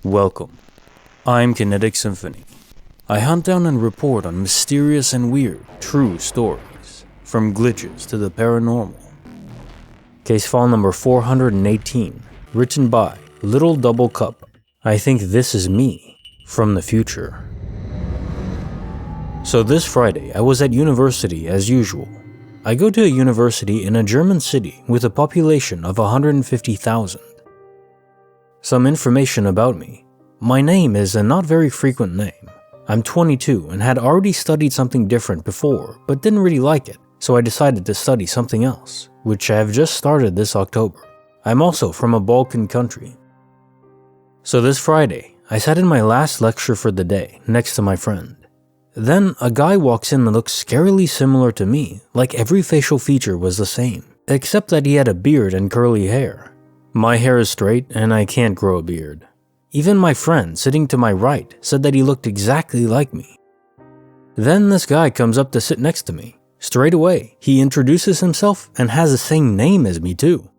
Welcome. I'm Kinetic Symphony. I hunt down and report on mysterious and weird, true stories, from glitches to the paranormal. Case file number 418, written by Little Double Cup. I think this is me, from the future. So this Friday, I was at university as usual. I go to a university in a German city with a population of 150,000. Some information about me. My name is a not very frequent name. I'm 22 and had already studied something different before, but didn't really like it, so I decided to study something else, which I have just started this October. I'm also from a Balkan country. So this Friday, I sat in my last lecture for the day, next to my friend. Then a guy walks in that looks scarily similar to me, like every facial feature was the same, except that he had a beard and curly hair. My hair is straight and I can't grow a beard. Even my friend sitting to my right said that he looked exactly like me. Then this guy comes up to sit next to me. Straight away, he introduces himself and has the same name as me too,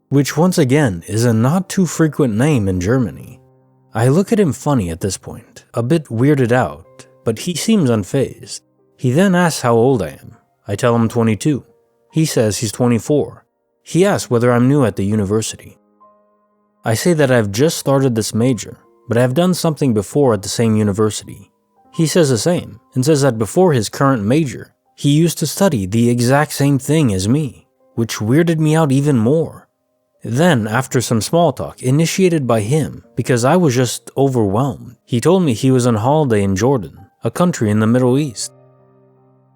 which once again is a not too frequent name in Germany. I look at him funny at this point, a bit weirded out, but he seems unfazed. He then asks how old I am. I tell him 22. He says he's 24. He asks whether I'm new at the university. I say that I've just started this major, but I've done something before at the same university. He says the same, and says that before his current major, he used to study the exact same thing as me, which weirded me out even more. Then, after some small talk initiated by him, because I was just overwhelmed, he told me he was on holiday in Jordan, a country in the Middle East.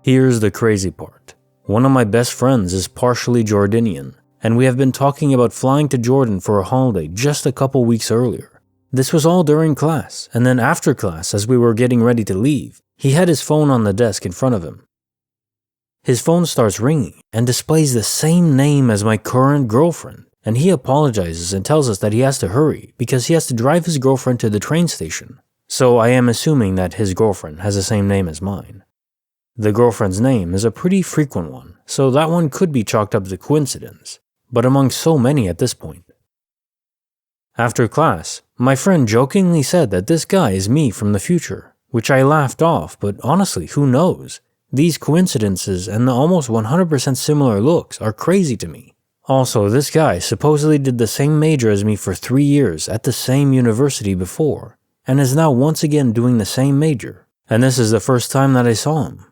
Here's the crazy part. One of my best friends is partially Jordanian, and we have been talking about flying to Jordan for a holiday just a couple weeks earlier. This was all during class, and then after class, as we were getting ready to leave, he had his phone on the desk in front of him. His phone starts ringing and displays the same name as my current girlfriend, and he apologizes and tells us that he has to hurry because he has to drive his girlfriend to the train station. So I am assuming that his girlfriend has the same name as mine. The girlfriend's name is a pretty frequent one, so that one could be chalked up to coincidence, but among so many at this point. After class, my friend jokingly said that this guy is me from the future, which I laughed off, but honestly, who knows? These coincidences and the almost 100% similar looks are crazy to me. Also, this guy supposedly did the same major as me for 3 years at the same university before, and is now once again doing the same major, and this is the first time that I saw him.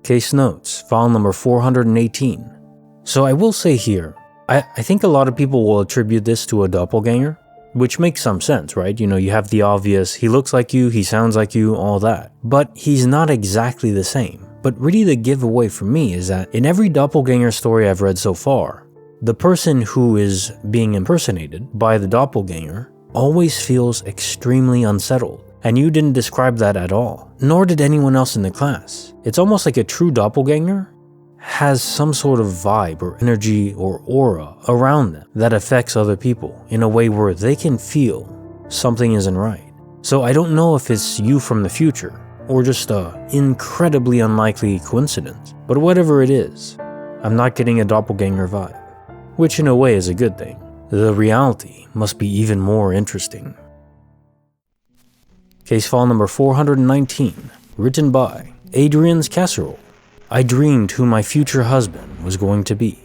Case notes, file number 418. So I will say here, I think a lot of people will attribute this to a doppelganger, which makes some sense, right? You have the obvious, he looks like you, he sounds like you, all that. But he's not exactly the same. But really the giveaway for me is that in every doppelganger story I've read so far, the person who is being impersonated by the doppelganger always feels extremely unsettled. And you didn't describe that at all, nor did anyone else in the class. It's almost like a true doppelganger has some sort of vibe or energy or aura around them that affects other people in a way where they can feel something isn't right. So I don't know if it's you from the future or just a incredibly unlikely coincidence, but whatever it is, I'm not getting a doppelganger vibe, which in a way is a good thing. The reality must be even more interesting. Case file number 419, written by Adrianscassarole. I dreamed who my future husband was going to be.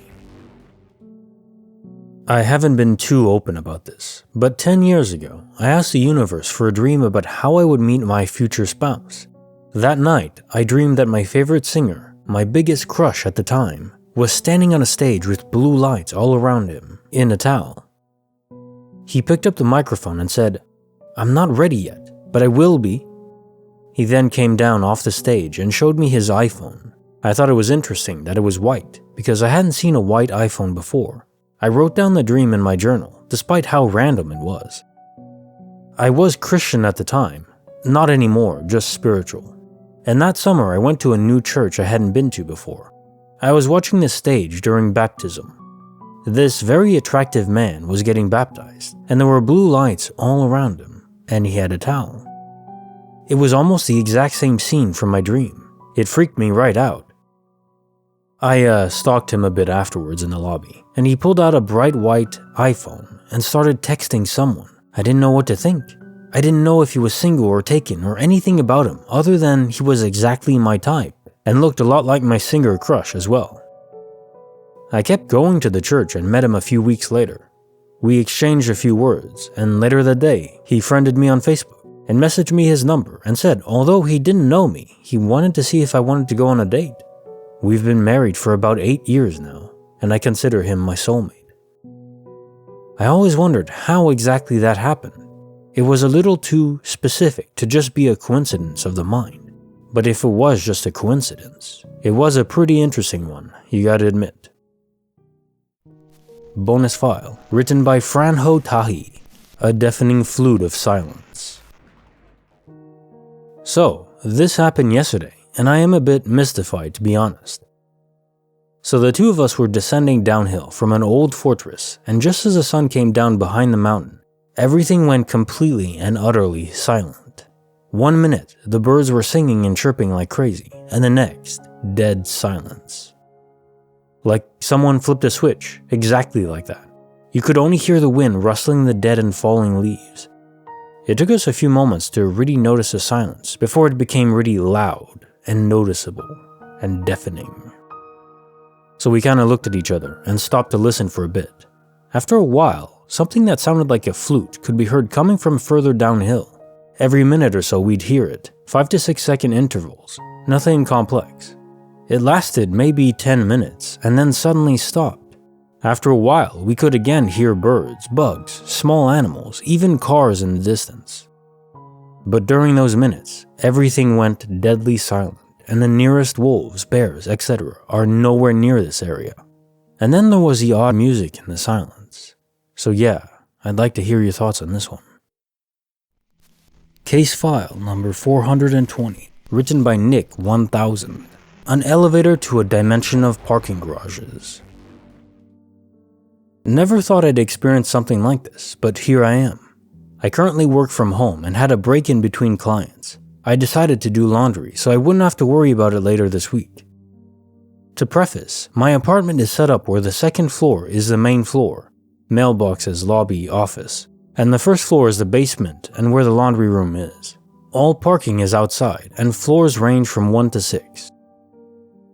I haven't been too open about this, but 10 years ago, I asked the universe for a dream about how I would meet my future spouse. That night, I dreamed that my favorite singer, my biggest crush at the time, was standing on a stage with blue lights all around him, in a towel. He picked up the microphone and said, "I'm not ready yet, but I will be." He then came down off the stage and showed me his iPhone. I thought it was interesting that it was white, because I hadn't seen a white iPhone before. I wrote down the dream in my journal, despite how random it was. I was Christian at the time, not anymore, just spiritual. And that summer I went to a new church I hadn't been to before. I was watching the stage during baptism. This very attractive man was getting baptized, and there were blue lights all around him, and he had a towel. It was almost the exact same scene from my dream. It freaked me right out. I stalked him a bit afterwards in the lobby, and he pulled out a bright white iPhone and started texting someone, I didn't know what to think. I didn't know if he was single or taken or anything about him other than he was exactly my type and looked a lot like my singer crush as well. I kept going to the church and met him a few weeks later. We exchanged a few words, and later that day, he friended me on Facebook and messaged me his number and said although he didn't know me, he wanted to see if I wanted to go on a date. We've been married for about 8 years now, and I consider him my soulmate. I always wondered how exactly that happened. It was a little too specific to just be a coincidence of the mind. But if it was just a coincidence, it was a pretty interesting one, you gotta admit. Bonus file, written by FranjoTahy, a deafening flute of silence. So, this happened yesterday, and I am a bit mystified to be honest. So the two of us were descending downhill from an old fortress, and just as the sun came down behind the mountain, everything went completely and utterly silent. 1 minute, the birds were singing and chirping like crazy, and the next, dead silence. Like someone flipped a switch, exactly like that. You could only hear the wind rustling the dead and falling leaves. It took us a few moments to really notice the silence before it became really loud and noticeable and deafening. So we kind of looked at each other and stopped to listen for a bit. After a while, something that sounded like a flute could be heard coming from further downhill. Every minute or so we'd hear it, 5 to 6 second intervals, nothing complex. It lasted maybe 10 minutes and then suddenly stopped. After a while, we could again hear birds, bugs, small animals, even cars in the distance. But during those minutes, everything went deadly silent, and the nearest wolves, bears, etc. are nowhere near this area. And then there was the odd music in the silence. So yeah, I'd like to hear your thoughts on this one. Case file number 420, written by Nick 1000. An elevator to a dimension of parking garages. Never thought I'd experience something like this, but here I am. I currently work from home and had a break-in between clients. I decided to do laundry so I wouldn't have to worry about it later this week. To preface, my apartment is set up where the second floor is the main floor, mailboxes, lobby, office, and the first floor is the basement and where the laundry room is. All parking is outside and floors range from 1 to 6.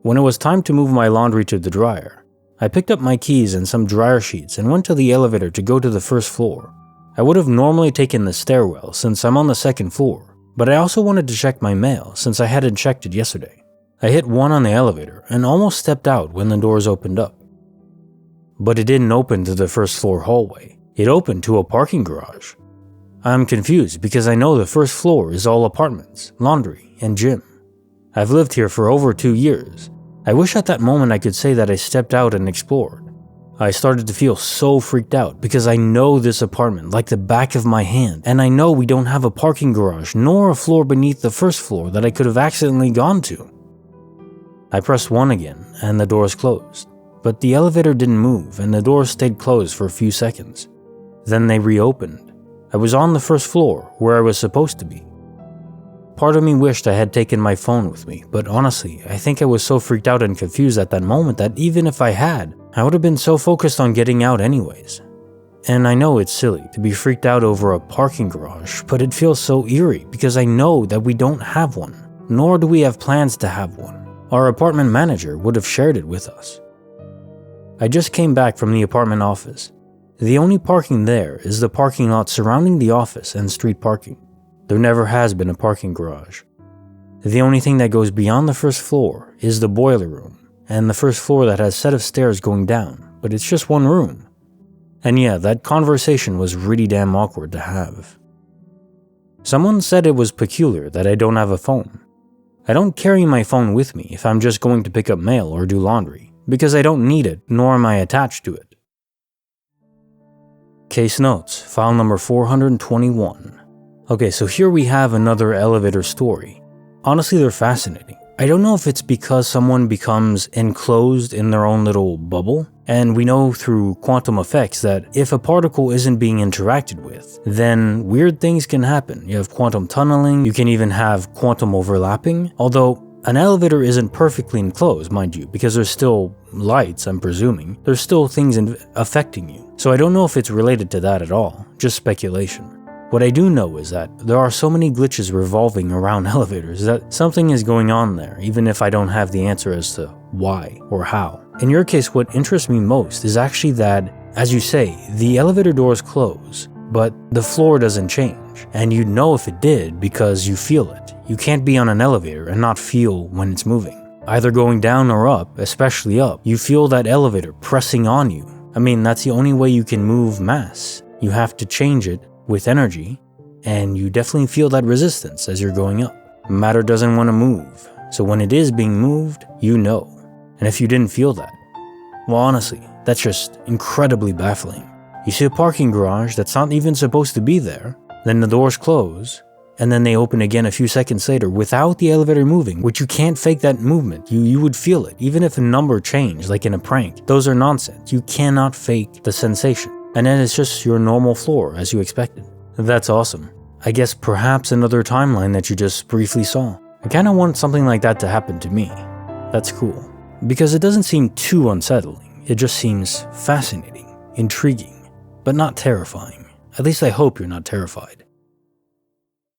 When it was time to move my laundry to the dryer, I picked up my keys and some dryer sheets and went to the elevator to go to the first floor. I would have normally taken the stairwell since I'm on the second floor, but I also wanted to check my mail since I hadn't checked it yesterday. I hit 1 on the elevator and almost stepped out when the doors opened up. But it didn't open to the first floor hallway. It opened to a parking garage. I'm confused because I know the first floor is all apartments, laundry, and gym. I've lived here for over 2 years. I wish at that moment I could say that I stepped out and explored. I started to feel so freaked out because I know this apartment like the back of my hand, and I know we don't have a parking garage nor a floor beneath the first floor that I could have accidentally gone to. I pressed 1 again and the doors closed, but the elevator didn't move and the doors stayed closed for a few seconds. Then they reopened. I was on the first floor where I was supposed to be. Part of me wished I had taken my phone with me, but honestly, I think I was so freaked out and confused at that moment that even if I had, I would have been so focused on getting out anyways. And I know it's silly to be freaked out over a parking garage, but it feels so eerie because I know that we don't have one, nor do we have plans to have one. Our apartment manager would have shared it with us. I just came back from the apartment office. The only parking there is the parking lot surrounding the office and street parking. There never has been a parking garage. The only thing that goes beyond the first floor is the boiler room, and the first floor that has a set of stairs going down, but it's just one room. And yeah, that conversation was really damn awkward to have. Someone said it was peculiar that I don't have a phone. I don't carry my phone with me if I'm just going to pick up mail or do laundry, because I don't need it, nor am I attached to it. Case notes, file number 421. Okay, so here we have another elevator story. Honestly, they're fascinating. I don't know if it's because someone becomes enclosed in their own little bubble, and we know through quantum effects that if a particle isn't being interacted with, then weird things can happen. You have quantum tunneling, you can even have quantum overlapping, although an elevator isn't perfectly enclosed, mind you, because there's still lights, I'm presuming. There's still things affecting you. So I don't know if it's related to that at all, just speculation. What I do know is that there are so many glitches revolving around elevators that something is going on there, even if I don't have the answer as to why or how. In your case, what interests me most is actually that, as you say, the elevator doors close, but the floor doesn't change, and you'd know if it did because you feel it. You can't be on an elevator and not feel when it's moving. Either going down or up, especially up, you feel that elevator pressing on you. I mean, that's the only way you can move mass. You have to change it with energy, and you definitely feel that resistance as you're going up. Matter doesn't want to move, so when it is being moved, you know. And if you didn't feel that, well, honestly, that's just incredibly baffling. You see a parking garage that's not even supposed to be there, then the doors close, and then they open again a few seconds later without the elevator moving, which you can't fake that movement. You would feel it, even if a number changed, like in a prank. Those are nonsense. You cannot fake the sensation. And then it's just your normal floor as you expected. That's awesome. I guess perhaps another timeline that you just briefly saw. I kinda want something like that to happen to me. That's cool. Because it doesn't seem too unsettling. It just seems fascinating, intriguing, but not terrifying. At least I hope you're not terrified.